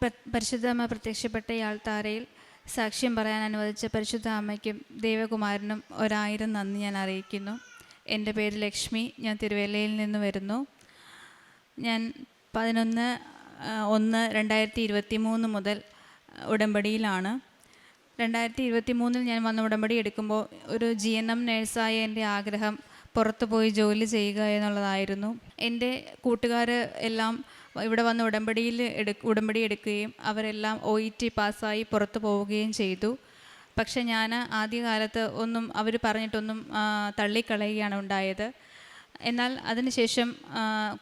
പരിശുദ്ധ അമ്മ പ്രത്യക്ഷപ്പെട്ട ഈ ആൾത്താരയിൽ സാക്ഷ്യം പറയാൻ അനുവദിച്ച പരിശുദ്ധ അമ്മയ്ക്കും ദേവകുമാരനും 1000 നന്ദി ഞാൻ അറിയിക്കുന്നു. എൻ്റെ പേര് ലക്ഷ്മി. ഞാൻ തിരുവല്ലയിൽ നിന്ന് വരുന്നു. ഞാൻ 11/1/2023 മുതൽ ഉടമ്പടിയിലാണ്. 2023 ഞാൻ വന്ന ഉടമ്പടി എടുക്കുമ്പോൾ ഒരു GNM നേഴ്സായ എൻ്റെ ആഗ്രഹം പുറത്തു പോയി ജോലി ചെയ്യുക എന്നുള്ളതായിരുന്നു. എൻ്റെ കൂട്ടുകാർ എല്ലാം ഇവിടെ വന്ന് ഉടമ്പടി എടുക്കുകയും അവരെല്ലാം OET പാസ്സായി പുറത്തു പോവുകയും ചെയ്തു. പക്ഷെ ഞാൻ ആദ്യകാലത്ത് ഒന്നും അവർ പറഞ്ഞിട്ടൊന്നും തള്ളിക്കളയുകയാണ് ഉണ്ടായത്. എന്നാൽ അതിനുശേഷം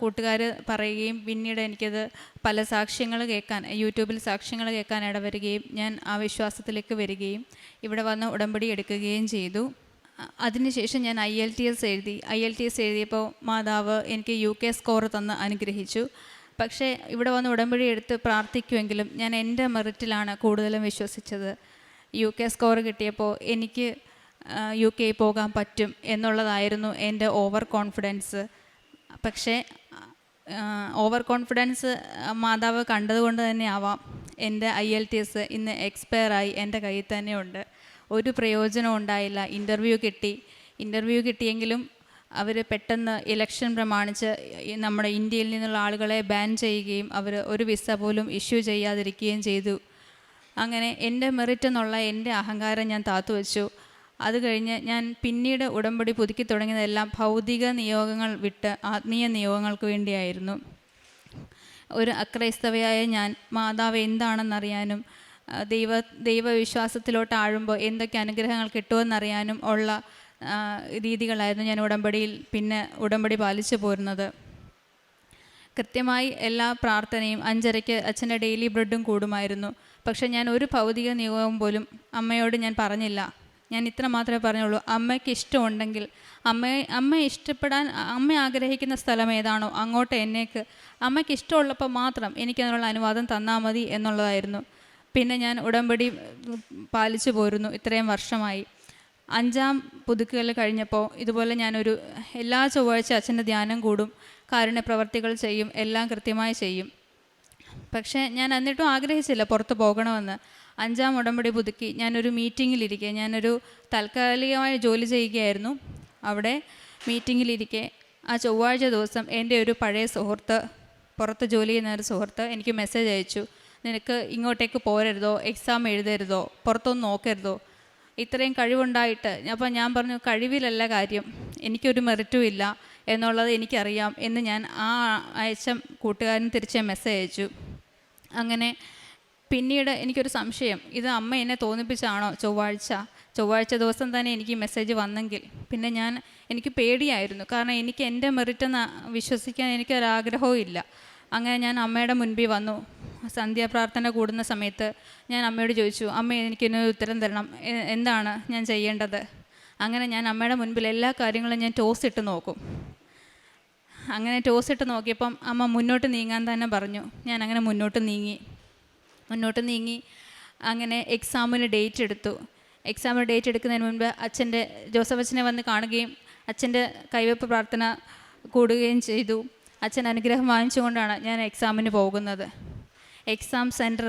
കൂട്ടുകാർ പറയുകയും പിന്നീട് എനിക്കത് പല സാക്ഷ്യങ്ങൾ കേൾക്കാൻ, യൂട്യൂബിൽ സാക്ഷ്യങ്ങൾ കേൾക്കാൻ ഇടവരികയും ഞാൻ ആ വിശ്വാസത്തിലേക്ക് വരികയും ഇവിടെ വന്ന് ഉടമ്പടി എടുക്കുകയും ചെയ്തു. അതിനുശേഷം ഞാൻ IELTS എഴുതിയപ്പോൾ മാതാവ് എനിക്ക് UK സ്കോർ തന്ന് അനുഗ്രഹിച്ചു. പക്ഷേ ഇവിടെ വന്ന് ഉടമ്പടി എടുത്ത് പ്രാർത്ഥിക്കുമെങ്കിലും ഞാൻ എൻ്റെ മെറിറ്റിലാണ് കൂടുതലും വിശ്വസിച്ചത്. UK സ്കോർ കിട്ടിയപ്പോൾ എനിക്ക് UK പോകാൻ പറ്റും എന്നുള്ളതായിരുന്നു എൻ്റെ ഓവർ കോൺഫിഡൻസ്. പക്ഷേ ഓവർ കോൺഫിഡൻസ് മാതാവ് കണ്ടതുകൊണ്ട് തന്നെ ആവാം എൻ്റെ IELTS ഇന്ന് എക്സ്പയറായി എൻ്റെ കയ്യിൽ തന്നെ ഉണ്ട്. ഒരു പ്രയോജനം ഉണ്ടായില്ല. ഇൻ്റർവ്യൂ കിട്ടിയെങ്കിലും അവർ പെട്ടെന്ന് ഇലക്ഷൻ പ്രമാണിച്ച് നമ്മുടെ ഇന്ത്യയിൽ നിന്നുള്ള ആളുകളെ ബാൻ ചെയ്യുകയും അവർ ഒരു വിസ പോലും ഇഷ്യൂ ചെയ്യാതിരിക്കുകയും ചെയ്തു. അങ്ങനെ എൻ്റെ മെറിറ്റ് എന്നുള്ള എൻ്റെ അഹങ്കാരം ഞാൻ താത്തുവെച്ചു. അത് കഴിഞ്ഞ് ഞാൻ പിന്നീട് ഉടമ്പടി പുതുക്കി തുടങ്ങിയതെല്ലാം ഭൗതിക നിയോഗങ്ങൾ വിട്ട് ആത്മീയ നിയോഗങ്ങൾക്ക് വേണ്ടിയായിരുന്നു. ഒരു അക്രൈസ്തവയായ ഞാൻ മാതാവ് എന്താണെന്നറിയാനും ദൈവവിശ്വാസത്തിലോട്ട് ആഴുമ്പോൾ എന്തൊക്കെ അനുഗ്രഹങ്ങൾ കിട്ടുമെന്നറിയാനും ഉള്ള രീതികളായിരുന്നു ഞാൻ ഉടമ്പടി പാലിച്ചു പോരുന്നത്. കൃത്യമായി എല്ലാ പ്രാർത്ഥനയും 5:30 അച്ഛൻ്റെ ഡെയിലി ബ്രെഡും കൂടുമായിരുന്നു. പക്ഷെ ഞാൻ ഒരു ഭൗതിക നിയോഗം പോലും അമ്മയോട് ഞാൻ പറഞ്ഞില്ല. ഞാൻ ഇത്ര മാത്രമേ പറഞ്ഞുള്ളൂ, അമ്മയ്ക്ക് ഇഷ്ടമുണ്ടെങ്കിൽ അമ്മയെ ഇഷ്ടപ്പെടാൻ അമ്മ ആഗ്രഹിക്കുന്ന സ്ഥലം ഏതാണോ അങ്ങോട്ട് എന്നേക്ക് അമ്മയ്ക്ക് ഇഷ്ടമുള്ളപ്പോൾ മാത്രം എനിക്കതിനുള്ള അനുവാദം തന്നാൽ മതി എന്നുള്ളതായിരുന്നു. പിന്നെ ഞാൻ ഉടമ്പടി പാലിച്ചു പോരുന്നു ഇത്രയും വർഷമായി. 5ാം പുതുക്കൽ കഴിഞ്ഞപ്പോൾ ഇതുപോലെ ഞാനൊരു എല്ലാ ചൊവ്വാഴ്ച അച്ഛൻ്റെ ധ്യാനം കൂടും, കാരുണ്യ പ്രവർത്തികൾ ചെയ്യും, എല്ലാം കൃത്യമായി ചെയ്യും. പക്ഷേ ഞാൻ എന്നിട്ടും ആഗ്രഹിച്ചില്ല പുറത്ത് പോകണമെന്ന്. 5ാം ഉടമ്പടി പുതുക്കി ഞാനൊരു മീറ്റിങ്ങിലിരിക്കെ, ഞാനൊരു താൽക്കാലികമായ ജോലി ചെയ്യുകയായിരുന്നു. അവിടെ മീറ്റിങ്ങിലിരിക്കെ ആ ചൊവ്വാഴ്ച ദിവസം എൻ്റെ ഒരു പഴയ സുഹൃത്ത്, പുറത്ത് ജോലി ചെയ്യുന്ന ഒരു സുഹൃത്ത് എനിക്ക് മെസ്സേജ് അയച്ചു. നിനക്ക് ഇങ്ങോട്ടേക്ക് പോരരുതോ, എക്സാം എഴുതരുതോ, പുറത്തൊന്നും നോക്കരുതോ, ഇത്രയും കഴിവുണ്ടായിട്ട്. അപ്പം ഞാൻ പറഞ്ഞു, കഴിവിലല്ല കാര്യം, എനിക്കൊരു മെറിറ്റും ഇല്ല എന്നുള്ളത് എനിക്കറിയാം എന്ന് ഞാൻ ആ അയച്ച കൂട്ടുകാരന് തിരിച്ച് മെസ്സേജ് അയച്ചു. അങ്ങനെ പിന്നീട് എനിക്കൊരു സംശയം, ഇത് അമ്മ എന്നെ തോന്നിപ്പിച്ചാണോ? ചൊവ്വാഴ്ച ദിവസം തന്നെ എനിക്ക് മെസ്സേജ് വന്നെങ്കിൽ പിന്നെ എനിക്ക് പേടിയായിരുന്നു. കാരണം എനിക്ക് എൻ്റെ മെറിറ്റെന്ന് വിശ്വസിക്കാൻ എനിക്കൊരാഗ്രഹവും ഇല്ല. അങ്ങനെ ഞാൻ അമ്മയുടെ മുൻപിൽ വന്നു. സന്ധ്യാപ്രാർത്ഥന കൂടുന്ന സമയത്ത് ഞാൻ അമ്മയോട് ചോദിച്ചു, അമ്മ എനിക്കൊരു ഉത്തരം തരണം, എന്താണ് ഞാൻ ചെയ്യേണ്ടത്? അങ്ങനെ ഞാൻ അമ്മയുടെ മുൻപിൽ എല്ലാ കാര്യങ്ങളും ഞാൻ ടോസിട്ട് നോക്കും. അങ്ങനെ ടോസിട്ട് നോക്കിയപ്പം അമ്മ മുന്നോട്ട് നീങ്ങാൻ തന്നെ പറഞ്ഞു. ഞാൻ അങ്ങനെ മുന്നോട്ട് നീങ്ങി. അങ്ങനെ എക്സാമിന് ഡേറ്റ് എടുത്തു. എക്സാമിന് ഡേറ്റ് എടുക്കുന്നതിന് മുൻപ് ജോസഫ് അച്ഛനെ വന്ന് കാണുകയും അച്ഛൻ്റെ കൈവെപ്പ് പ്രാർത്ഥന കൂടുകയും ചെയ്തു. അച്ഛൻ അനുഗ്രഹം വാങ്ങിച്ചുകൊണ്ടാണ് ഞാൻ എക്സാമിന് പോകുന്നത്. Exam centre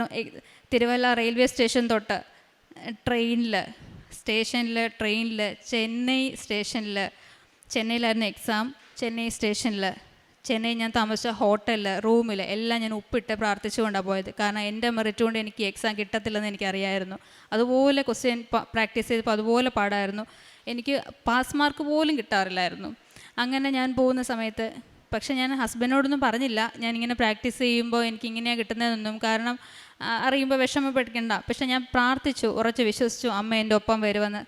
Thiruvalla railway station തൊട്ട് ട്രെയിനിൽ ചെന്നൈയിലായിരുന്നു എക്സാം. ചെന്നൈ ഞാൻ താമസിച്ച ഹോട്ടലിൽ, റൂമിൽ എല്ലാം ഞാൻ ഉപ്പിട്ട് പ്രാർത്ഥിച്ചുകൊണ്ടാണ് പോയത്. കാരണം എൻ്റെ മെറിറ്റ് കൊണ്ട് എനിക്ക് എക്സാം കിട്ടത്തില്ലെന്ന് എനിക്കറിയായിരുന്നു. അതുപോലെ ക്വസ്റ്റ്യൻ പ്രാക്ടീസ് ചെയ്തപ്പോൾ അതുപോലെ പാടായിരുന്നു. എനിക്ക് പാസ് മാർക്ക് പോലും കിട്ടാറില്ലായിരുന്നു. അങ്ങനെ ഞാൻ പോകുന്ന സമയത്ത് പക്ഷേ ഞാൻ ഹസ്ബൻഡിനോടൊന്നും പറഞ്ഞില്ല ഞാനിങ്ങനെ പ്രാക്ടീസ് ചെയ്യുമ്പോൾ എനിക്കിങ്ങനെയാണ് കിട്ടുന്നതെന്നൊന്നും. കാരണം അറിയുമ്പോൾ വിഷമപ്പെടിക്കണ്ട. പക്ഷേ ഞാൻ പ്രാർത്ഥിച്ചു, ഉറച്ച് വിശ്വസിച്ചു അമ്മ എൻ്റെ ഒപ്പം വരുമെന്ന്.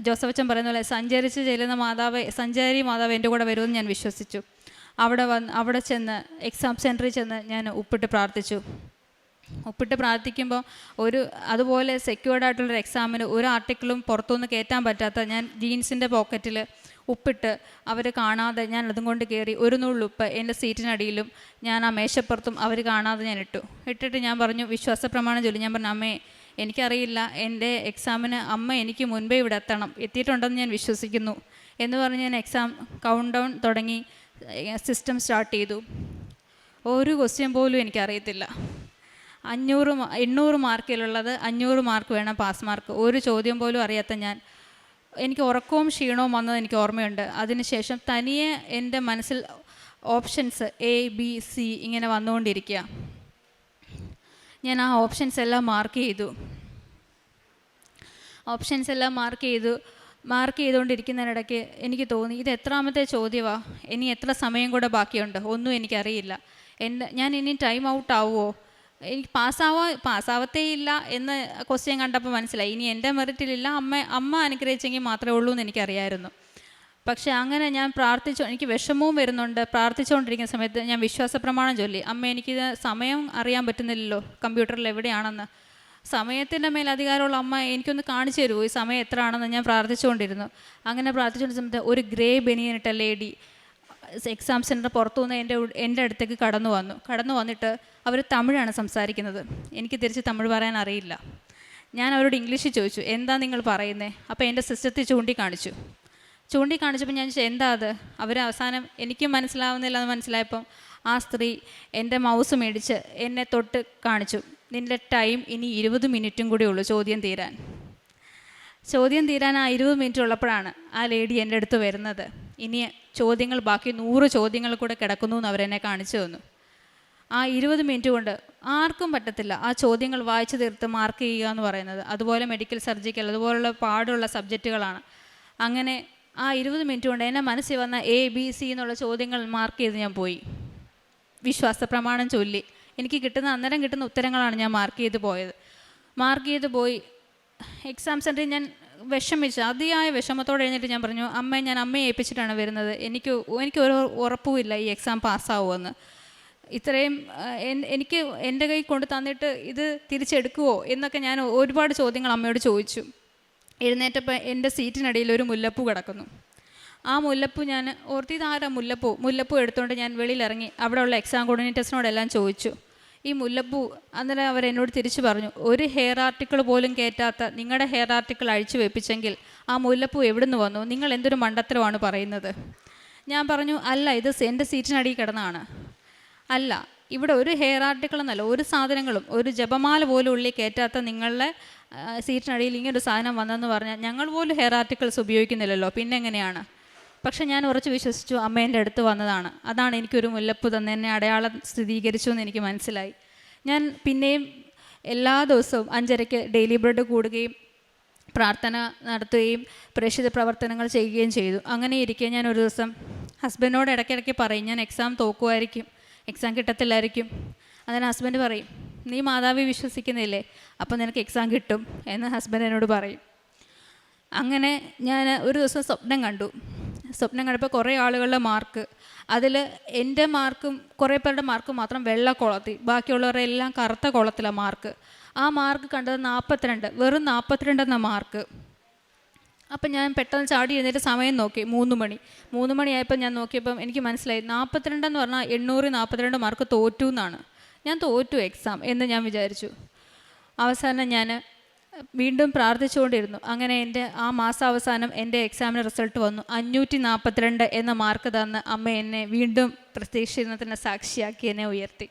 ജോസഫ് അച്ഛൻ പറയുന്ന പോലെ സഞ്ചാരി മാതാവ് എൻ്റെ കൂടെ വരുമെന്ന് ഞാൻ വിശ്വസിച്ചു. അവിടെ ചെന്ന് എക്സാം സെൻറ്ററിൽ ചെന്ന് ഞാൻ ഉപ്പിട്ട് പ്രാർത്ഥിക്കുമ്പോൾ അതുപോലെ സെക്യൂർഡ് ആയിട്ടുള്ളൊരു എക്സാമിന് ഒരു ആർട്ടിക്കിളും പുറത്തുനിന്ന് കയറ്റാൻ പറ്റാത്ത ഞാൻ ജീൻസിൻ്റെ പോക്കറ്റിൽ ഉപ്പിട്ട് അവർ കാണാതെ ഞാൻ അതും കൊണ്ട് കയറി. ഒരു നുള്ളുപ്പ് എൻ്റെ സീറ്റിനടിയിലും ഞാൻ ആ മേശപ്പുറത്തും അവർ കാണാതെ ഞാൻ ഇട്ടിട്ട് ഞാൻ പറഞ്ഞു, വിശ്വാസ പ്രമാണം ചൊല്ലി ഞാൻ പറഞ്ഞു, അമ്മേ എനിക്കറിയില്ല, എൻ്റെ എക്സാമിന് അമ്മ എനിക്ക് മുൻപേ ഇവിടെ എത്തിയിട്ടുണ്ടെന്ന് ഞാൻ വിശ്വസിക്കുന്നു എന്ന് പറഞ്ഞ് ഞാൻ എക്സാം കൗണ്ട് ഡൗൺ തുടങ്ങി. സിസ്റ്റം സ്റ്റാർട്ട് ചെയ്തു. ഒരു ക്വസ്റ്റ്യൻ പോലും എനിക്കറിയത്തില്ല. 800 മാർക്കിലുള്ളത് 500 മാർക്ക് വേണം പാസ് മാർക്ക്. ഒരു ചോദ്യം പോലും അറിയാത്ത ഞാൻ, എനിക്ക് ഉറക്കവും ക്ഷീണവും വന്നത് എനിക്ക് ഓർമ്മയുണ്ട്. അതിനുശേഷം തനിയെ എൻ്റെ മനസ്സിൽ ഓപ്ഷൻസ് A B C ഇങ്ങനെ വന്നുകൊണ്ടിരിക്കുക. ഞാൻ ആ ഓപ്ഷൻസ് എല്ലാം മാർക്ക് ചെയ്തുകൊണ്ടിരിക്കുന്നതിനിടയ്ക്ക് എനിക്ക് തോന്നി, ഇത് എത്രാമത്തെ ചോദ്യമാണ്, ഇനി എത്ര സമയം കൂടെ ബാക്കിയുണ്ട്, ഒന്നും എനിക്കറിയില്ല. ഞാൻ ഇനി ടൈം ഔട്ട് ആവുമോ, എനിക്ക് പാസ്സാവത്തേ ഇല്ല എന്ന് ക്വസ്റ്റ്യൻ കണ്ടപ്പോൾ മനസ്സിലായി. ഇനി എൻ്റെ മെറിറ്റിലില്ല, അമ്മ അനുഗ്രഹിച്ചെങ്കിൽ മാത്രമേ ഉള്ളൂ എന്ന് എനിക്കറിയായിരുന്നു. പക്ഷേ അങ്ങനെ ഞാൻ എനിക്ക് വിഷമവും വരുന്നുണ്ട്. പ്രാർത്ഥിച്ചുകൊണ്ടിരിക്കുന്ന സമയത്ത് ഞാൻ വിശ്വാസ പ്രമാണം ചൊല്ലി, അമ്മ എനിക്കിത് സമയം അറിയാൻ പറ്റുന്നില്ലല്ലോ കമ്പ്യൂട്ടറിൽ എവിടെയാണെന്ന്, സമയത്തിൻ്റെ മേൽ അധികാരമുള്ള അമ്മ എനിക്കൊന്ന് കാണിച്ചു തരുമോ ഈ സമയം എത്ര ആണെന്ന് ഞാൻ പ്രാർത്ഥിച്ചുകൊണ്ടിരുന്നു. അങ്ങനെ പ്രാർത്ഥിച്ചുകൊണ്ടിരുന്ന സമയത്ത് ഒരു ഗ്രേ ബനിയനിട്ട ലേഡി എക്സാം സെൻറ്റർ പുറത്തുനിന്ന് എൻ്റെ അടുത്തേക്ക് കടന്നു വന്നിട്ട് അവർ തമിഴാണ് സംസാരിക്കുന്നത്. എനിക്ക് തിരിച്ച് തമിഴ് പറയാൻ അറിയില്ല. ഞാൻ അവരോട് ഇംഗ്ലീഷിൽ ചോദിച്ചു, എന്താ നിങ്ങൾ പറയുന്നത്? അപ്പോൾ എൻ്റെ സിസ്റ്റത്തിൽ ചൂണ്ടിക്കാണിച്ചപ്പോൾ ഞാൻ ചോദിച്ചു, എന്താ അത്? അവർ അവസാനം എനിക്കും മനസ്സിലാവുന്നില്ല എന്ന് മനസ്സിലായപ്പം ആ സ്ത്രീ എൻ്റെ മൗസ് മേടിച്ച് എന്നെ തൊട്ട് കാണിച്ചു, നിൻ്റെ ടൈം ഇനി 20 മിനിറ്റും കൂടി ഉള്ളൂ ചോദ്യം തീരാൻ ആ 20 മിനിറ്റ് ഉള്ളപ്പോഴാണ് ആ ലേഡി എൻ്റെ അടുത്ത് വരുന്നത്. ഇനി ചോദ്യങ്ങൾ ബാക്കി 100 ചോദ്യങ്ങൾ കൂടെ കിടക്കുന്നു എന്ന് അവരെന്നെ കാണിച്ചു തന്നു. ആ 20 മിനിറ്റ് കൊണ്ട് ആർക്കും പറ്റത്തില്ല ആ ചോദ്യങ്ങൾ വായിച്ചു തീർത്ത് മാർക്ക് ചെയ്യുക എന്ന് പറയുന്നത്. അതുപോലെ മെഡിക്കൽ, സർജിക്കൽ അതുപോലുള്ള പാടുള്ള സബ്ജക്റ്റുകളാണ്. അങ്ങനെ ആ 20 മിനിറ്റ് കൊണ്ട് എൻ്റെ മനസ്സിൽ വന്ന A B C എന്നുള്ള ചോദ്യങ്ങൾ മാർക്ക് ചെയ്ത് ഞാൻ പോയി. വിശ്വാസ പ്രമാണം ചൊല്ലി എനിക്ക് അന്നേരം കിട്ടുന്ന ഉത്തരങ്ങളാണ് ഞാൻ മാർക്ക് ചെയ്ത് പോയി. എക്സാം സെൻറ്ററിൽ ഞാൻ അതിയായ വിഷമത്തോടെ എഴുന്നേറ്റ് ഞാൻ പറഞ്ഞു, ഞാൻ അമ്മയെ ഏൽപ്പിച്ചിട്ടാണ് വരുന്നത്, എനിക്കൊരു ഉറപ്പുമില്ല ഈ എക്സാം പാസ്സാവുമെന്ന്. ഇത്രയും എനിക്ക് എൻ്റെ കൈ കൊണ്ട് തന്നിട്ട് ഇത് തിരിച്ചെടുക്കുമോ എന്നൊക്കെ ഞാൻ ഒരുപാട് ചോദ്യങ്ങൾ അമ്മയോട് ചോദിച്ചു. എഴുന്നേറ്റപ്പോൾ എൻ്റെ സീറ്റിനിടയിൽ ഒരു മുല്ലപ്പൂ കിടക്കുന്നു. ആ മുല്ലപ്പൂ ഞാൻ ഓർത്തിതാരാ മുല്ലപ്പൂ എടുത്തുകൊണ്ട് ഞാൻ വെളിയിലിറങ്ങി അവിടെയുള്ള എക്സാം കോർഡിനേറ്റേഴ്സിനോടെല്ലാം ചോദിച്ചു, ഈ മുല്ലപ്പൂ. അന്നേരം അവരെന്നോട് തിരിച്ചു പറഞ്ഞു, ഒരു ഹെയർ ആർട്ടിക്കിൾ പോലും കയറ്റാത്ത നിങ്ങളുടെ ഹെയർ ആർട്ടിക്കിൾ അഴിച്ചു വെപ്പിച്ചെങ്കിൽ ആ മുല്ലപ്പൂ എവിടെ നിന്ന് വന്നു? നിങ്ങൾ എന്തൊരു മണ്ടത്തരമാണ് പറയുന്നത്. ഞാൻ പറഞ്ഞു, അല്ല, ഇത് എൻ്റെ സീറ്റിനടിയിൽ കിടന്നതാണ്. അല്ല, ഇവിടെ ഒരു ഹെയർ ആർട്ടിക്കിൾ എന്നല്ല, ഒരു സാധനങ്ങളും, ഒരു ജപമാല പോലും ഉള്ളിൽ കയറ്റാത്ത നിങ്ങളുടെ സീറ്റിനടിയിൽ ഇങ്ങനൊരു സാധനം വന്നെന്ന് പറഞ്ഞാൽ ഞങ്ങൾ പോലും ഹെയർ ആർട്ടിക്കിൾസ് ഉപയോഗിക്കുന്നില്ലല്ലോ, പിന്നെ എങ്ങനെയാണ്? പക്ഷെ ഞാൻ ഉറച്ചു വിശ്വസിച്ചു അമ്മേൻ്റെ അടുത്ത് വന്നതാണ്, അതാണ് എനിക്കൊരു മുല്ലപ്പൂ തന്നെ എന്നെ അടയാളം സ്ഥിരീകരിച്ചു എന്ന് എനിക്ക് മനസ്സിലായി. ഞാൻ പിന്നെയും എല്ലാ ദിവസവും 5:30 ഡെയിലി ബ്രെഡ് കൂടുകയും പ്രാർത്ഥന നടത്തുകയും പ്രേക്ഷിത പ്രവർത്തനങ്ങൾ ചെയ്യുകയും ചെയ്തു. അങ്ങനെ ഇരിക്കെ ഞാൻ ഒരു ദിവസം ഹസ്ബൻഡിനോട് ഇടയ്ക്കിടയ്ക്ക് പറയും, ഞാൻ എക്സാം തോക്കുമായിരിക്കും, എക്സാം കിട്ടത്തില്ലായിരിക്കും. അതിന് ഹസ്ബൻഡ് പറയും, നീ മാതാവി വിശ്വസിക്കുന്നില്ലേ, അപ്പം നിനക്ക് എക്സാം കിട്ടും എന്ന് ഹസ്ബൻഡ് എന്നോട് പറയും. അങ്ങനെ ഞാൻ ഒരു ദിവസം സ്വപ്നം കണ്ടപ്പോൾ കുറേ ആളുകളുടെ മാർക്ക്, അതിൽ എൻ്റെ മാർക്കും കുറേ പേരുടെ മാർക്ക് മാത്രം വെള്ള കോളത്തിൽ, ബാക്കിയുള്ളവരുടെ എല്ലാം കറുത്ത കോളത്തിലാണ് മാർക്ക്. ആ മാർക്ക് കണ്ടത് 42, വെറും 42 എന്ന മാർക്ക്. അപ്പം ഞാൻ പെട്ടെന്ന് ചാടി എഴുന്നേറ്റ് സമയം നോക്കി, 3 മണിയായപ്പോൾ ഞാൻ നോക്കിയപ്പം എനിക്ക് മനസ്സിലായി 42 എന്ന് പറഞ്ഞാൽ 842 മാർക്ക് തോറ്റു എന്നാണ്. ഞാൻ തോറ്റു എക്സാം എന്ന് ഞാൻ വിചാരിച്ചു. അവസാനം ഞാൻ വീണ്ടും പ്രാർത്ഥിച്ചുകൊണ്ടിരുന്നു. അങ്ങനെ എൻ്റെ ആ മാസാവസാനം എൻ്റെ എക്സാമിന് റിസൾട്ട് വന്നു. 542 എന്ന മാർക്ക് തന്ന് അമ്മ എന്നെ വീണ്ടും പ്രത്യക്ഷീകരണത്തിന് സാക്ഷിയാക്കി എന്നെ ഉയർത്തി.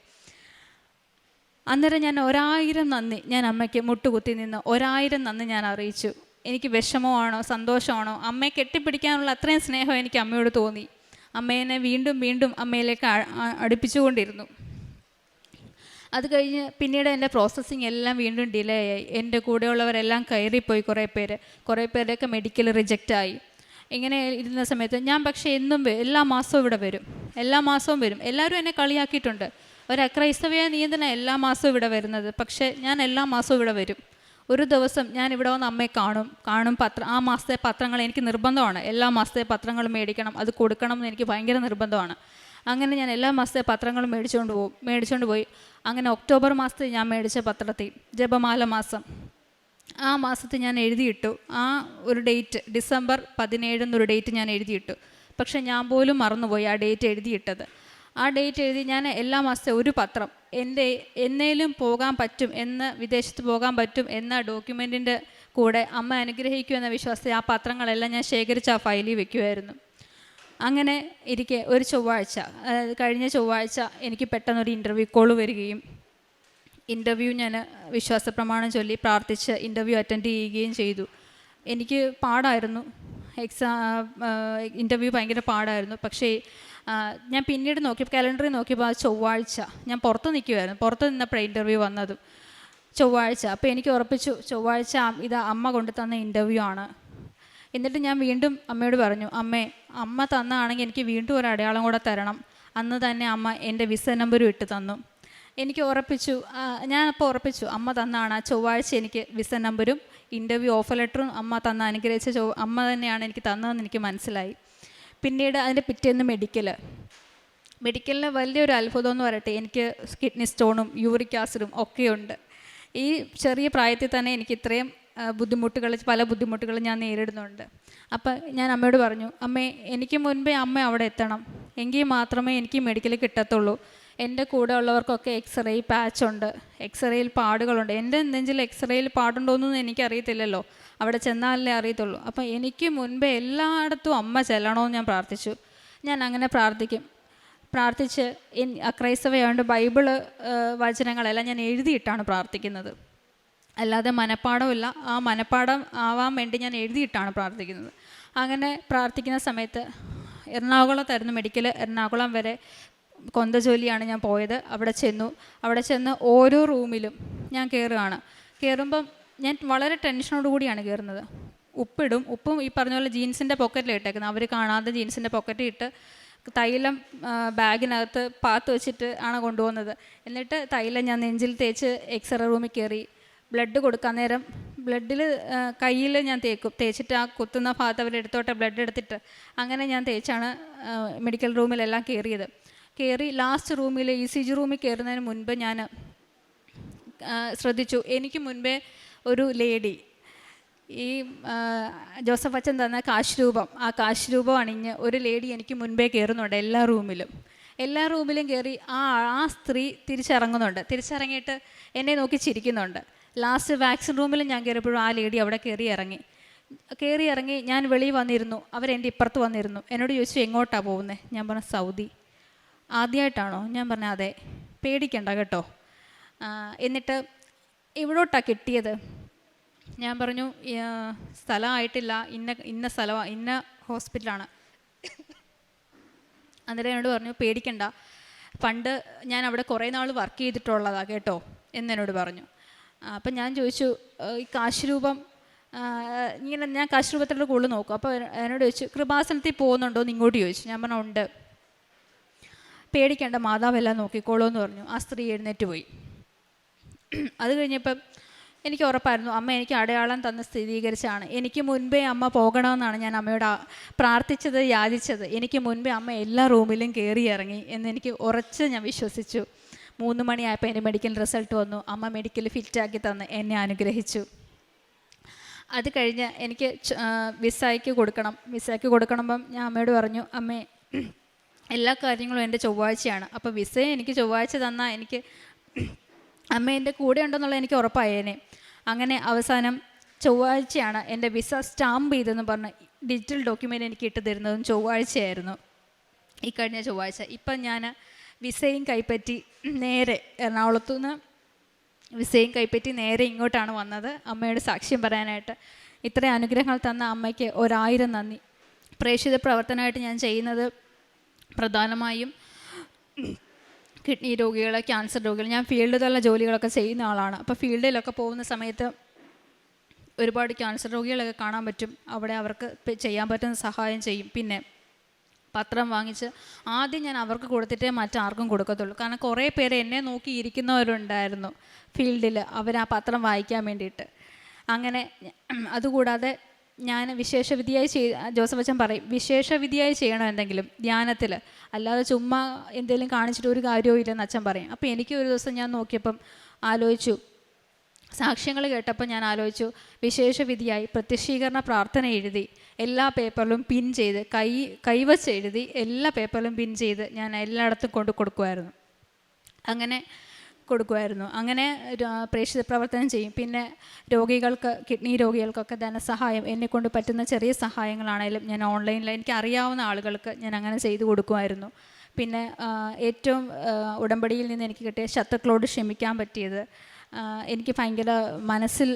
അന്നേരം ഞാൻ 1000 നന്ദി ഞാൻ അമ്മയ്ക്ക് മുട്ടുകുത്തി നിന്ന് 1000 നന്ദി ഞാൻ അറിയിച്ചു. എനിക്ക് വിഷമമാണോ സന്തോഷമാണോ, അമ്മയെ കെട്ടിപ്പിടിക്കാനുള്ള അത്രയും സ്നേഹം എനിക്ക് അമ്മയോട് തോന്നി. അമ്മേനെ വീണ്ടും വീണ്ടും അമ്മയിലേക്ക് അടുപ്പിച്ചുകൊണ്ടിരുന്നു. അത് കഴിഞ്ഞ് പിന്നീട് എൻ്റെ പ്രോസസ്സിങ് എല്ലാം വീണ്ടും ഡിലേ ആയി. എൻ്റെ കൂടെയുള്ളവരെല്ലാം കയറിപ്പോയി, കുറേ പേരൊക്കെ മെഡിക്കൽ റിജക്റ്റായി. ഇങ്ങനെ ഇരുന്ന സമയത്ത് ഞാൻ പക്ഷേ എല്ലാ മാസവും ഇവിടെ വരും, എല്ലാവരും എന്നെ കളിയാക്കിയിട്ടുണ്ട്, ഒരു അക്രൈസ്തവയ നീ എന്തിനാ എല്ലാ മാസവും ഇവിടെ വരുന്നത്? പക്ഷേ ഞാൻ എല്ലാ മാസവും ഇവിടെ വരും. ഒരു ദിവസം ഞാൻ ഇവിടെ വന്ന് അമ്മയെ കാണും. ആ മാസത്തെ പത്രങ്ങൾ എനിക്ക് നിർബന്ധമാണ്, എല്ലാ മാസത്തെ പത്രങ്ങളും മേടിക്കണം, അത് കൊടുക്കണം എന്ന് എനിക്ക് ഭയങ്കര നിർബന്ധമാണ്. അങ്ങനെ ഞാൻ എല്ലാ മാസത്തെ പത്രങ്ങളും മേടിച്ചുകൊണ്ട് പോയി. അങ്ങനെ ഒക്ടോബർ മാസത്തിൽ ഞാൻ മേടിച്ച പത്രത്തിൽ ജപമാല മാസം, ആ മാസത്തിൽ ഞാൻ എഴുതിയിട്ടു. ആ ഒരു ഡേറ്റ് ഡിസംബർ 17 എന്നൊരു ഡേറ്റ് ഞാൻ എഴുതിയിട്ടു. പക്ഷെ ഞാൻ പോലും മറന്നുപോയി ആ ഡേറ്റ് എഴുതിയിട്ടത്. ആ ഡേറ്റ് എഴുതി ഞാൻ എല്ലാ മാസത്തെ ഒരു പത്രം എന്നേലും പോകാൻ പറ്റും വിദേശത്ത് പോകാൻ പറ്റും എന്ന ഡോക്യുമെൻറ്റിൻ്റെ കൂടെ അമ്മ അനുഗ്രഹിക്കുമെന്ന വിശ്വാസത്തിൽ ആ പത്രങ്ങളെല്ലാം ഞാൻ ശേഖരിച്ച് ആ ഫയലിൽ വെക്കുമായിരുന്നു. അങ്ങനെ ഇരിക്കെ ഒരു കഴിഞ്ഞ ചൊവ്വാഴ്ച എനിക്ക് പെട്ടെന്നൊരു ഇൻ്റർവ്യൂ കോൾ വരികയും ഇൻ്റർവ്യൂ ഞാൻ വിശ്വാസപ്രമാണം ചൊല്ലി പ്രാർത്ഥിച്ച് ഇൻ്റർവ്യൂ അറ്റൻഡ് ചെയ്യുകയും ചെയ്തു. എനിക്ക് പാടായിരുന്നു, ഇൻ്റർവ്യൂ ഭയങ്കര പാടായിരുന്നു. പക്ഷേ ഞാൻ പിന്നീട് നോക്കിയപ്പോൾ കലണ്ടറിൽ നോക്കിയപ്പോൾ ആ ചൊവ്വാഴ്ച ഞാൻ പുറത്ത് നിൽക്കുമായിരുന്നു. പുറത്ത് നിന്നപ്പോഴാണ് ഇൻ്റർവ്യൂ വന്നതും ചൊവ്വാഴ്ച. അപ്പോൾ എനിക്ക് ഉറപ്പിച്ചു ചൊവ്വാഴ്ച ഇത് അമ്മ കൊണ്ടു തന്ന ഇൻ്റർവ്യൂ ആണ്. എന്നിട്ട് ഞാൻ വീണ്ടും അമ്മയോട് പറഞ്ഞു, അമ്മ തന്നാണെങ്കിൽ എനിക്ക് വീണ്ടും ഒരു അടയാളം കൂടെ തരണം. അന്ന് തന്നെ അമ്മ എൻ്റെ വിസ നമ്പരും ഇട്ട് തന്നു. എനിക്ക് ഉറപ്പിച്ചു, ഞാനപ്പോൾ ഉറപ്പിച്ചു അമ്മ തന്നാണ്. ആ ചൊവ്വാഴ്ച എനിക്ക് വിസ നമ്പരും ഇൻ്റർവ്യൂ ഓഫർ ലെറ്ററും അമ്മ തന്ന അനുഗ്രഹിച്ച അമ്മ തന്നെയാണ് എനിക്ക് തന്നതെന്ന് എനിക്ക് മനസ്സിലായി. പിന്നീട് അതിൻ്റെ പിറ്റേന്ന് മെഡിക്കലിന് വലിയൊരു അത്ഭുതം എന്ന് പറയട്ടെ, എനിക്ക് കിഡ്നി സ്റ്റോണും യൂറിക് ആസിഡും ഒക്കെയുണ്ട്. ഈ ചെറിയ പ്രായത്തിൽ തന്നെ എനിക്ക് ഇത്രയും പല ബുദ്ധിമുട്ടുകളും ഞാൻ നേരിടുന്നുണ്ട്. അപ്പം ഞാൻ അമ്മയോട് പറഞ്ഞു, എനിക്ക് മുൻപേ അമ്മ അവിടെ എത്തണം, എങ്കിൽ മാത്രമേ എനിക്ക് മെഡിക്കൽ കിട്ടത്തുള്ളൂ. എൻ്റെ കൂടെ ഉള്ളവർക്കൊക്കെ എക്സ്റേ പാച്ചുണ്ട്, എക്സ്റേയിൽ പാടുകളുണ്ട്. എൻ്റെ നെഞ്ചിൽ എക്സ്റേയിൽ പാടുണ്ടോയെന്നൊന്നും എനിക്കറിയത്തില്ലല്ലോ, അവിടെ ചെന്നാലേ അറിയത്തുള്ളൂ. അപ്പം എനിക്ക് മുൻപേ എല്ലായിടത്തും അമ്മ ചെല്ലണമെന്ന് ഞാൻ പ്രാർത്ഥിച്ചു. ഞാൻ അങ്ങനെ പ്രാർത്ഥിച്ച് അക്രൈസ്തവയായതുകൊണ്ട് ബൈബിള് വചനങ്ങളെല്ലാം ഞാൻ എഴുതിയിട്ടാണ് പ്രാർത്ഥിക്കുന്നത്, അല്ലാതെ മനപ്പാടമില്ല. ആ മനപ്പാടം ആവാൻ വേണ്ടി ഞാൻ എഴുതിയിട്ടാണ് പ്രാർത്ഥിക്കുന്നത്. അങ്ങനെ പ്രാർത്ഥിക്കുന്ന സമയത്ത് എറണാകുളത്തായിരുന്നു മെഡിക്കൽ. എറണാകുളം വരെ കൊന്ത ജോലിയാണ് ഞാൻ പോയത്. അവിടെ ചെന്ന് ഓരോ റൂമിലും ഞാൻ കയറുമ്പം ഞാൻ വളരെ ടെൻഷനോട് കൂടിയാണ് കയറുന്നത്. ഉപ്പും ഈ പറഞ്ഞ പോലെ ജീൻസിൻ്റെ പോക്കറ്റിൽ ഇട്ടേക്കുന്നത്, അവർ കാണാതെ ജീൻസിൻ്റെ പോക്കറ്റിൽ ഇട്ട് തൈലം ബാഗിനകത്ത് പാത്ത് വെച്ചിട്ട് ആണ് കൊണ്ടുപോകുന്നത്. എന്നിട്ട് തൈലം ഞാൻ നെഞ്ചിൽ തേച്ച് എക്സ്റേ റൂമിൽ കയറി ബ്ലഡ് കൊടുക്കാൻ നേരം ബ്ലഡിൽ കയ്യിൽ ഞാൻ തേച്ചിട്ട് ആ കുത്തുന്ന ഭാഗത്ത് അവരെടുത്തോട്ടെ ബ്ലഡ് എടുത്തിട്ട് അങ്ങനെ ഞാൻ തേച്ചാണ് മെഡിക്കൽ റൂമിലെല്ലാം കയറി ലാസ്റ്റ് റൂമിൽ ECG റൂമിൽ കയറുന്നതിന് മുൻപ് ഞാൻ ശ്രദ്ധിച്ചു, എനിക്ക് മുൻപേ ഒരു ലേഡി ഈ ജോസഫ് അച്ഛൻ തന്ന ആ കാശ് രൂപം അണിഞ്ഞ് ഒരു ലേഡി എനിക്ക് മുൻപേ കയറുന്നുണ്ട്. എല്ലാ റൂമിലും കയറി ആ സ്ത്രീ തിരിച്ചിറങ്ങിയിട്ട് എന്നെ നോക്കി ചിരിക്കുന്നുണ്ട്. ലാസ്റ്റ് വാക്സിൻ റൂമിൽ ഞാൻ കയറിയപ്പോഴും ആ ലേഡി അവിടെ കയറി ഇറങ്ങി ഞാൻ വെളിയിൽ വന്നിരുന്നു. അവരെൻ്റെ ഇപ്പുറത്ത് വന്നിരുന്നു. എന്നോട് ചോദിച്ചു, എങ്ങോട്ടാണ് പോകുന്നത്? ഞാൻ പറഞ്ഞു, സൗദി. ആദ്യമായിട്ടാണോ? ഞാൻ പറഞ്ഞു, അതെ. പേടിക്കണ്ട കേട്ടോ. എന്നിട്ട് ഇവിടോട്ടാണ് കിട്ടിയത്. ഞാൻ പറഞ്ഞു, സ്ഥലമായിട്ടില്ല, ഇന്ന സ്ഥലമാണ്, ഇന്ന ഹോസ്പിറ്റലാണ്. അന്നേരം എന്നോട് പറഞ്ഞു, പേടിക്കണ്ട, പണ്ട് ഞാൻ അവിടെ കുറേ നാൾ വർക്ക് ചെയ്തിട്ടുള്ളതാണ് കേട്ടോ എന്നോട് പറഞ്ഞു. അപ്പം ഞാൻ ചോദിച്ചു, ഈ കാശ് രൂപം ഇങ്ങനെ ഞാൻ കാശ് രൂപത്തിലുള്ള കൂടുതൽ നോക്കും. അപ്പോൾ എന്നോട് ചോദിച്ചു, കൃപാസനത്തിൽ പോകുന്നുണ്ടോ എന്ന് ഇങ്ങോട്ട് ചോദിച്ചു. ഞാൻ പറഞ്ഞു, ഉണ്ട്. പേടിക്കേണ്ട, മാതാവെല്ലാം നോക്കിക്കോളൂ എന്ന് പറഞ്ഞു. ആ സ്ത്രീ എഴുന്നേറ്റ് പോയി. അത് കഴിഞ്ഞപ്പം എനിക്ക് ഉറപ്പായിരുന്നു അമ്മ എനിക്ക് അടയാളം തന്ന് സ്ഥിരീകരിച്ചാണ്. എനിക്ക് മുൻപേ അമ്മ പോകണമെന്നാണ് ഞാൻ അമ്മയോട് പ്രാർത്ഥിച്ചത്, യാചിച്ചത്. എനിക്ക് മുൻപേ അമ്മ എല്ലാ റൂമിലും കയറി ഇറങ്ങി എന്നെനിക്ക് ഞാൻ വിശ്വസിച്ചു. 3 മണിയായപ്പോൾ എൻ്റെ മെഡിക്കൽ റിസൾട്ട് വന്നു. അമ്മ മെഡിക്കൽ ഫിറ്റാക്കി തന്ന് എന്നെ അനുഗ്രഹിച്ചു. അത് കഴിഞ്ഞ് എനിക്ക് വിസയ്ക്ക് കൊടുക്കണമ്പം ഞാൻ അമ്മയോട് പറഞ്ഞു, അമ്മേ എല്ലാ കാര്യങ്ങളും എൻ്റെ ചൊവ്വാഴ്ചയാണ്. അപ്പോൾ വിസയെ എനിക്ക് ചൊവ്വാഴ്ച തന്നാൽ എനിക്ക് അമ്മ എൻ്റെ കൂടെ ഉണ്ടെന്നുള്ളത് എനിക്ക് ഉറപ്പായേനെ. അങ്ങനെ അവസാനം ചൊവ്വാഴ്ചയാണ് എൻ്റെ വിസ സ്റ്റാമ്പ് ചെയ്തെന്ന് പറഞ്ഞ് ഡിജിറ്റൽ ഡോക്യുമെൻ്റ് എനിക്ക് ഇട്ട് തരുന്നതും ചൊവ്വാഴ്ചയായിരുന്നു, ഈ കഴിഞ്ഞ ചൊവ്വാഴ്ച. ഇപ്പം ഞാൻ വിസയും കൈപ്പറ്റി നേരെ എറണാകുളത്തുനിന്ന് നേരെ ഇങ്ങോട്ടാണ് വന്നത് അമ്മയോട് സാക്ഷ്യം പറയാനായിട്ട്. ഇത്രയും അനുഗ്രഹങ്ങൾ തന്ന അമ്മയ്ക്ക് 1000 നന്ദി. പ്രേക്ഷിത പ്രവർത്തനമായിട്ട് ഞാൻ ചെയ്യുന്നത് പ്രധാനമായും കിഡ്നി രോഗികൾ, ക്യാൻസർ രോഗികൾ. ഞാൻ ഫീൽഡ് തല ജോലികളൊക്കെ ചെയ്യുന്ന ആളാണ്. അപ്പോൾ ഫീൽഡിലൊക്കെ പോകുന്ന സമയത്ത് ഒരുപാട് ക്യാൻസർ രോഗികളൊക്കെ കാണാൻ പറ്റും. അവിടെ അവർക്ക് ചെയ്യാൻ പറ്റുന്ന സഹായം ചെയ്യും. പിന്നെ പത്രം വാങ്ങിച്ച് ആദ്യം ഞാൻ അവർക്ക് കൊടുത്തിട്ടേ മറ്റാർക്കും കൊടുക്കത്തുള്ളൂ. കാരണം കുറേ പേര് എന്നെ നോക്കി ഇരിക്കുന്നവരുണ്ടായിരുന്നു ഫീൽഡിൽ, അവർ ആ പത്രം വായിക്കാൻ വേണ്ടിയിട്ട്. അങ്ങനെ അതുകൂടാതെ ഞാൻ ജോസഫ് അച്ഛൻ പറയും, വിശേഷവിധിയായി ചെയ്യണം എന്തെങ്കിലും ധ്യാനത്തിൽ, അല്ലാതെ ചുമ്മാ എന്തെങ്കിലും കാണിച്ചിട്ട് ഒരു കാര്യവും ഇല്ലെന്ന് അച്ഛൻ പറയും. അപ്പോൾ എനിക്ക് ഒരു ദിവസം ഞാൻ നോക്കിയപ്പം ആലോചിച്ചു, സാക്ഷ്യങ്ങൾ കേട്ടപ്പോൾ ഞാൻ ആലോചിച്ചു, വിശേഷവിധിയായി പ്രത്യക്ഷീകരണ പ്രാർത്ഥന എഴുതി എല്ലാ പേപ്പറിലും പിൻ ചെയ്ത് കൈവച്ച് എഴുതി എല്ലാ പേപ്പറിലും പിൻ ചെയ്ത് ഞാൻ എല്ലായിടത്തും കൊടുക്കുമായിരുന്നു. അങ്ങനെ പ്രേക്ഷിത പ്രവർത്തനം ചെയ്യും. പിന്നെ കിഡ്നി രോഗികൾക്കൊക്കെ ധനസഹായം, എന്നെക്കൊണ്ട് പറ്റുന്ന ചെറിയ സഹായങ്ങളാണേലും ഞാൻ ഓൺലൈനിൽ എനിക്ക് അറിയാവുന്ന ആളുകൾക്ക് ഞാൻ അങ്ങനെ ചെയ്തു കൊടുക്കുമായിരുന്നു. പിന്നെ ഏറ്റവും ഉടമ്പടിയിൽ നിന്ന് എനിക്ക് കിട്ടിയ ശത്രുക്കളോട് ക്ഷമിക്കാൻ പറ്റിയത്. എനിക്ക് ഭയങ്കര മനസ്സിൽ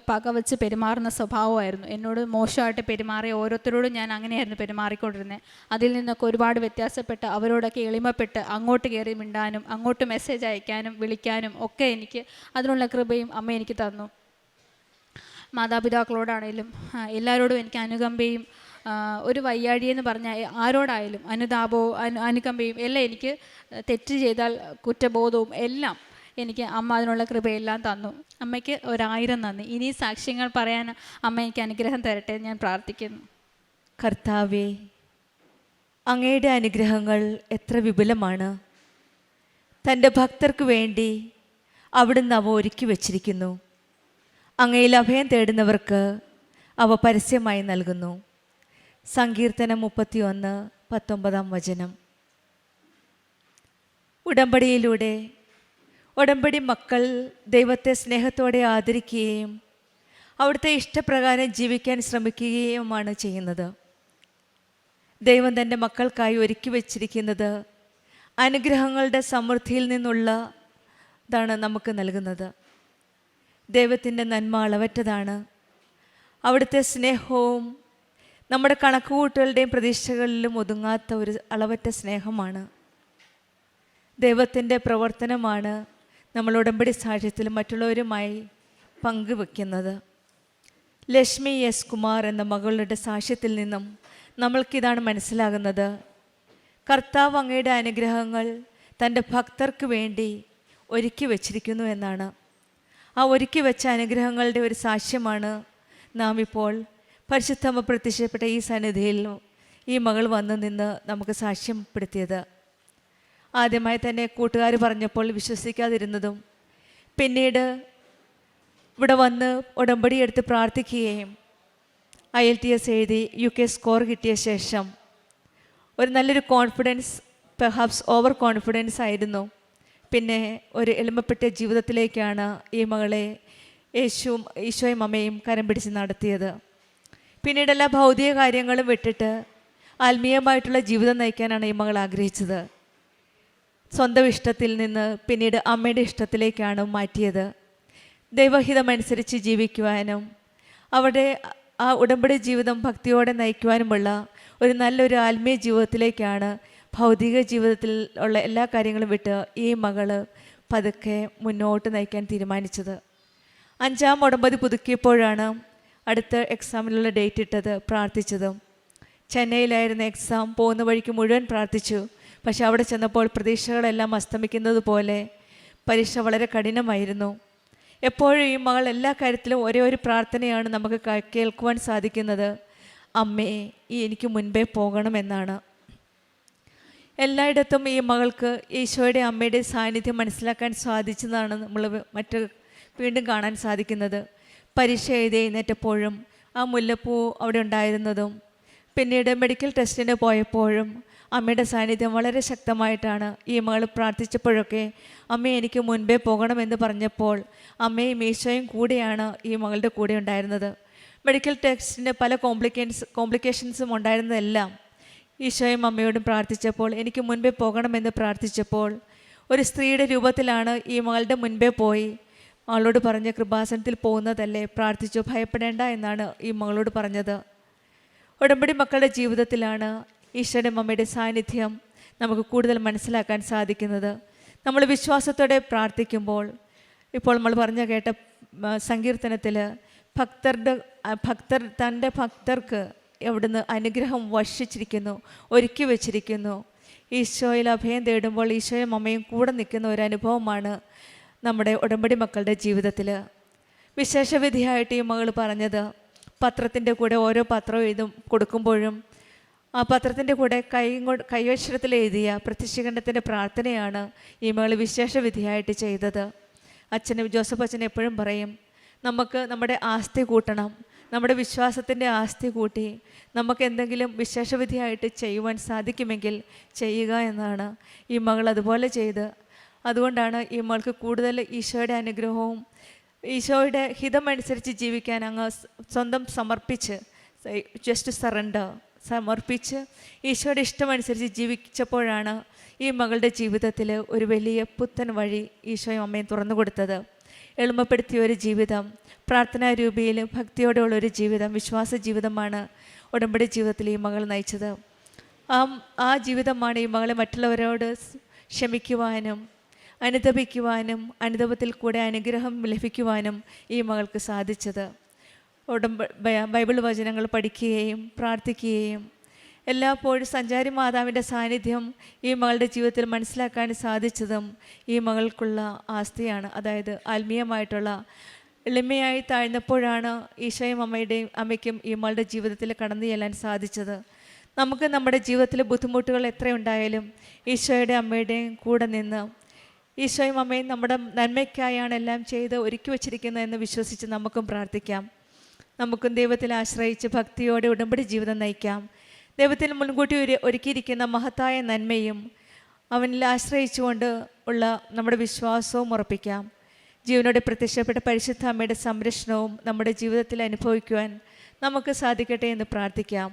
പകവച്ച് പെരുമാറുന്ന സ്വഭാവമായിരുന്നു. എന്നോട് മോശമായിട്ട് പെരുമാറിയ ഓരോരുത്തരോടും ഞാൻ അങ്ങനെയായിരുന്നു പെരുമാറിക്കൊണ്ടിരുന്നത്. അതിൽ നിന്നൊക്കെ ഒരുപാട് വ്യത്യാസപ്പെട്ട് അവരോടൊക്കെ എളിമപ്പെട്ട് അങ്ങോട്ട് കയറി മിണ്ടാനും അങ്ങോട്ട് മെസ്സേജ് അയക്കാനും വിളിക്കാനും ഒക്കെ എനിക്ക് അതിനുള്ള കൃപയും അമ്മ എനിക്ക് തന്നു. മാതാപിതാക്കളോടാണേലും എല്ലാവരോടും എനിക്ക് അനുകമ്പയും ഒരു വയ്യാഴിയെന്ന് പറഞ്ഞാൽ ആരോടായാലും അനുതാപവും അനുകമ്പയും എല്ലാം, എനിക്ക് തെറ്റ് ചെയ്താൽ കുറ്റബോധവും എല്ലാം എനിക്ക് അമ്മ അതിനുള്ള കൃപയെല്ലാം തന്നു. അമ്മയ്ക്ക് 1000 നന്ദി. ഇനി സാക്ഷ്യങ്ങൾ പറയാൻ അമ്മ എനിക്ക് അനുഗ്രഹം തരട്ടെ ഞാൻ പ്രാർത്ഥിക്കുന്നു. കർത്താവേ, അങ്ങയുടെ അനുഗ്രഹങ്ങൾ എത്ര വിപുലമാണ്. തൻ്റെ ഭക്തർക്ക് വേണ്ടി അവിടുന്ന് അവ ഒരുക്കി വച്ചിരിക്കുന്നു. അങ്ങയിൽ അഭയം തേടുന്നവർക്ക് അവ പരസ്യമായി നൽകുന്നു. സങ്കീർത്തനം 31:19. ഉടമ്പടിയിലൂടെ ഉടമ്പടി മക്കൾ ദൈവത്തെ സ്നേഹത്തോടെ ആദരിക്കുകയും അവിടുത്തെ ഇഷ്ടപ്രകാരം ജീവിക്കാൻ ശ്രമിക്കുകയുമാണ് ചെയ്യുന്നത്. ദൈവം തൻ്റെ മക്കൾക്കായി ഒരുക്കി വച്ചിരിക്കുന്നത് അനുഗ്രഹങ്ങളുടെ സമൃദ്ധിയിൽ നിന്നുള്ളതാണ് നമുക്ക് നൽകുന്നത്. ദൈവത്തിൻ്റെ നന്മ അളവറ്റതാണ്. അവിടുത്തെ സ്നേഹവും നമ്മുടെ കണക്കുകൂട്ടലുടെയും പ്രതീക്ഷകളിലും ഒതുങ്ങാത്ത ഒരു അളവറ്റ സ്നേഹമാണ്. ദൈവത്തിൻ്റെ പ്രവർത്തനമാണ് നമ്മൾ ഉടമ്പടി സാക്ഷ്യത്തിൽ മറ്റുള്ളവരുമായി പങ്കുവെക്കുന്നത്. ലക്ഷ്മി എസ് കുമാർ എന്ന മകളുടെ സാക്ഷ്യത്തിൽ നിന്നും നമ്മൾക്കിതാണ് മനസ്സിലാകുന്നത്. കർത്താവ് അങ്ങയുടെ അനുഗ്രഹങ്ങൾ തൻ്റെ ഭക്തർക്ക് വേണ്ടി ഒരുക്കി വച്ചിരിക്കുന്നു എന്നാണ്. ആ ഒരുക്കി വെച്ച അനുഗ്രഹങ്ങളുടെ ഒരു സാക്ഷ്യമാണ് നാം ഇപ്പോൾ പരിശുദ്ധമ്മ പ്രത്യക്ഷപ്പെട്ട ഈ സന്നിധിയിൽ ഈ മകൾ വന്നു നിന്ന് നമുക്ക് സാക്ഷ്യപ്പെടുത്തിയത്. ആദ്യമായി തന്നെ കൂട്ടുകാർ പറഞ്ഞപ്പോൾ വിശ്വസിക്കാതിരുന്നതും പിന്നീട് ഇവിടെ വന്ന് ഉടമ്പടി എടുത്ത് പ്രാർത്ഥിക്കുകയും IELTS എഴുതി UK സ്കോർ കിട്ടിയ ശേഷം ഒരു നല്ലൊരു കോൺഫിഡൻസ്, പെർഹാപ്സ് ഓവർ കോൺഫിഡൻസ് ആയിരുന്നു. പിന്നെ ഒരു എളിമപ്പെട്ട ജീവിതത്തിലേക്കാണ് ഈ മകളെ ഈശോയും അമ്മയും കരം പിടിച്ച് നടത്തിയത്. പിന്നീട് എല്ലാ ഭൗതിക കാര്യങ്ങളും വിട്ടിട്ട് ആത്മീയമായിട്ടുള്ള ജീവിതം നയിക്കാനാണ് ഈ മകൾ ആഗ്രഹിച്ചത്. സ്വന്തം ഇഷ്ടത്തിൽ നിന്ന് പിന്നീട് അമ്മയുടെ ഇഷ്ടത്തിലേക്കാണ് മാറ്റിയത്. ദൈവഹിതമനുസരിച്ച് ജീവിക്കുവാനും അവിടെ ആ ഉടമ്പടി ജീവിതം ഭക്തിയോടെ നയിക്കുവാനുമുള്ള ഒരു നല്ലൊരു ആത്മീയ ജീവിതത്തിലേക്കാണ്, ഭൗതിക ജീവിതത്തിൽ ഉള്ള എല്ലാ കാര്യങ്ങളും വിട്ട് ഈ മകള് പതുക്കെ മുന്നോട്ട് നയിക്കാൻ തീരുമാനിച്ചത്. 5ാം ഉടമ്പടി പുതുക്കിയപ്പോഴാണ് അടുത്ത എക്സാമിനുള്ള ഡേറ്റ് ഇട്ടത്, പ്രാർത്ഥിച്ചതും. ചെന്നൈയിലായിരുന്ന എക്സാം. പോകുന്ന വഴിക്ക് മുഴുവൻ പ്രാർത്ഥിച്ചു. പക്ഷെ അവിടെ ചെന്നപ്പോൾ പ്രതീക്ഷകളെല്ലാം അസ്തമിക്കുന്നത് പോലെ പരീക്ഷ വളരെ കഠിനമായിരുന്നു. എപ്പോഴും ഈ മകൾ എല്ലാ കാര്യത്തിലും ഒരേ ഒരു പ്രാർത്ഥനയാണ് നമുക്ക് കേൾക്കുവാൻ സാധിക്കുന്നത്. അമ്മേ, എനിക്ക് മുൻപേ പോകണമെന്നാണ്. എല്ലായിടത്തും ഈ മകൾക്ക് ഈശോയുടെ അമ്മയുടെ സാന്നിധ്യം മനസ്സിലാക്കാൻ സാധിച്ചതാണ് നമ്മൾ വീണ്ടും കാണാൻ സാധിക്കുന്നത്. പരീക്ഷ എഴുതി എഴുന്നേറ്റപ്പോഴും ആ മുല്ലപ്പൂ അവിടെ ഉണ്ടായിരുന്നതും പിന്നീട് മെഡിക്കൽ ടെസ്റ്റിന് പോയപ്പോഴും അമ്മയുടെ സാന്നിധ്യം വളരെ ശക്തമായിട്ടാണ്. ഈ മകൾ പ്രാർത്ഥിച്ചപ്പോഴൊക്കെ അമ്മ എനിക്ക് മുൻപേ പോകണമെന്ന് പറഞ്ഞപ്പോൾ അമ്മയും ഈശോയും കൂടെയാണ് ഈ മകളുടെ കൂടെ ഉണ്ടായിരുന്നത്. മെഡിക്കൽ ടെസ്റ്റിൻ്റെ പല കോംപ്ലിക്കേഷൻസും ഉണ്ടായിരുന്നതെല്ലാം ഈശോയും അമ്മയോടും പ്രാർത്ഥിച്ചപ്പോൾ, എനിക്ക് മുൻപേ പോകണമെന്ന് പ്രാർത്ഥിച്ചപ്പോൾ ഒരു സ്ത്രീയുടെ രൂപത്തിലാണ് ഈ മകളുടെ മുൻപേ പോയി മകളോട് പറഞ്ഞ് കൃപാസനത്തിൽ പോകുന്നതല്ലേ, പ്രാർത്ഥിച്ചു, ഭയപ്പെടേണ്ട എന്നാണ് ഈ മകളോട് പറഞ്ഞത്. ഉടമ്പടി മക്കളുടെ ജീവിതത്തിലാണ് ഈശോയുടെ അമ്മയുടെ സാന്നിധ്യം നമുക്ക് കൂടുതൽ മനസ്സിലാക്കാൻ സാധിക്കുന്നത്. നമ്മൾ വിശ്വാസത്തോടെ പ്രാർത്ഥിക്കുമ്പോൾ, ഇപ്പോൾ നമ്മൾ പറഞ്ഞു കേട്ട സങ്കീർത്തനത്തിൽ ഭക്തർ തൻ്റെ ഭക്തർക്ക് എവിടുന്ന് അനുഗ്രഹം വർഷിച്ചിരിക്കുന്നു, ഒരുക്കി വച്ചിരിക്കുന്നു. ഈശോയിൽ അഭയം തേടുമ്പോൾ ഈശോയും അമ്മയും കൂടെ നിൽക്കുന്ന ഒരു അനുഭവമാണ് നമ്മുടെ ഉടമ്പടി മക്കളുടെ ജീവിതത്തിൽ. വിശേഷവിധിയായിട്ട് ഈ മകൾ പറഞ്ഞത്, പത്രത്തിൻ്റെ കൂടെ ഓരോ പത്രം കൊടുക്കുമ്പോഴും ആ പത്രത്തിൻ്റെ കൂടെ കൈവക്ഷരത്തിൽ എഴുതിയ പ്രത്യക്ഷീകരണത്തിൻ്റെ പ്രാർത്ഥനയാണ് ഈ മകൾ വിശേഷവിധിയായിട്ട് ചെയ്തത്. ജോസഫ് അച്ഛൻ എപ്പോഴും പറയും, നമുക്ക് നമ്മുടെ ആസ്തി കൂട്ടണം, നമ്മുടെ വിശ്വാസത്തിൻ്റെ ആസ്തി കൂട്ടി നമുക്ക് എന്തെങ്കിലും വിശേഷവിധിയായിട്ട് ചെയ്യുവാൻ സാധിക്കുമെങ്കിൽ ചെയ്യുക എന്നാണ് ഈ മകൾ അതുപോലെ ചെയ്ത്. അതുകൊണ്ടാണ് ഈ മകൾക്ക് കൂടുതൽ ഈശോയുടെ അനുഗ്രഹവും ഈശോയുടെ ഹിതമനുസരിച്ച് ജീവിക്കാൻ അങ്ങ് സ്വന്തം സമർപ്പിച്ച്, ജസ്റ്റ് സറണ്ടർ, സമർപ്പിച്ച് ഈശോയുടെ ഇഷ്ടമനുസരിച്ച് ജീവിച്ചപ്പോഴാണ് ഈ മകളുടെ ജീവിതത്തിൽ ഒരു വലിയ പുത്തൻ വഴി ഈശോയും അമ്മയും തുറന്നു കൊടുത്തത്. എളിമപ്പെടുത്തിയ ഒരു ജീവിതം, പ്രാർത്ഥനാരൂപിയിൽ ഭക്തിയോടെയുള്ളൊരു ജീവിതം, വിശ്വാസ ജീവിതമാണ് ഉടമ്പടി ജീവിതത്തിൽ ഈ മകൾ നയിച്ചത്. ആ ജീവിതമാണ് ഈ മകളെ മറ്റുള്ളവരോട് ക്ഷമിക്കുവാനും അനുതപിക്കുവാനും അനുതപത്തിൽ കൂടെ അനുഗ്രഹം ലഭിക്കുവാനും ഈ മകൾക്ക് സാധിച്ചത്. ബൈബിൾ വചനങ്ങൾ പഠിക്കുകയും പ്രാർത്ഥിക്കുകയും എല്ലായ്പ്പോഴും സഞ്ചാരി മാതാവിൻ്റെ സാന്നിധ്യം ഈ മകളുടെ ജീവിതത്തിൽ മനസ്സിലാക്കാൻ സാധിച്ചതും ഈ മകൾക്കുള്ള ആസ്തിയാണ്. അതായത് ആത്മീയമായിട്ടുള്ള എളിമയായി താഴ്ന്നപ്പോഴാണ് ഈശോയും അമ്മയ്ക്കും ഈ മകളുടെ ജീവിതത്തിൽ കടന്നു ചെല്ലാൻ സാധിച്ചത്. നമുക്ക് നമ്മുടെ ജീവിതത്തിലെ ബുദ്ധിമുട്ടുകൾ എത്രയുണ്ടായാലും ഈശോയുടെ അമ്മയുടെയും കൂടെ നിന്ന് ഈശോയും അമ്മയും നമ്മുടെ നന്മയ്ക്കായാണ് എല്ലാം ചെയ്ത് ഒരുക്കി വച്ചിരിക്കുന്നതെന്ന് വിശ്വസിച്ച് നമുക്കും പ്രാർത്ഥിക്കാം. നമുക്കും ദൈവത്തിൽ ആശ്രയിച്ച് ഭക്തിയോടെ ഉടമ്പടി ജീവിതം നയിക്കാം. ദൈവത്തിൽ മുൻകൂട്ടി ഒരുക്കിയിരിക്കുന്ന മഹത്തായ നന്മയും അവനിൽ ആശ്രയിച്ചുകൊണ്ട് ഉള്ള നമ്മുടെ വിശ്വാസവും ഉറപ്പിക്കാം. ജീവനോടെ പ്രത്യക്ഷപ്പെട്ട പരിശുദ്ധ അമ്മയുടെ സംരക്ഷണവും നമ്മുടെ ജീവിതത്തിൽ അനുഭവിക്കുവാൻ നമുക്ക് സാധിക്കട്ടെ എന്ന് പ്രാർത്ഥിക്കാം.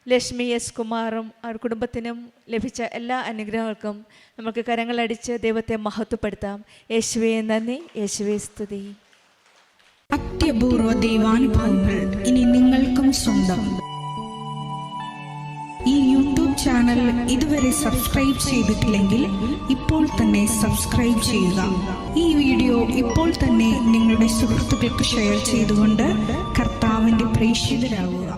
ലക്ഷ്മി എസ് കുമാറും അവർ കുടുംബത്തിനും ലഭിച്ച എല്ലാ അനുഗ്രഹങ്ങൾക്കും നമുക്ക് കരങ്ങളടിച്ച് ദൈവത്തെ മഹത്വപ്പെടുത്താം. യേശുവേ നന്ദി, യേശുവേ സ്തുതി. അത്യപൂർവ ദൈവാനുഭവങ്ങൾ ഇനി നിങ്ങൾക്കും സ്വന്തം. ഈ യൂട്യൂബ് ചാനൽ ഇതുവരെ സബ്സ്ക്രൈബ് ചെയ്തിട്ടില്ലെങ്കിൽ ഇപ്പോൾ തന്നെ സബ്സ്ക്രൈബ് ചെയ്യുക. ഈ വീഡിയോ ഇപ്പോൾ തന്നെ നിങ്ങളുടെ സുഹൃത്തുക്കൾക്ക് ഷെയർ ചെയ്തുകൊണ്ട് കർത്താവിൻ്റെ പ്രേക്ഷിതരാകുക.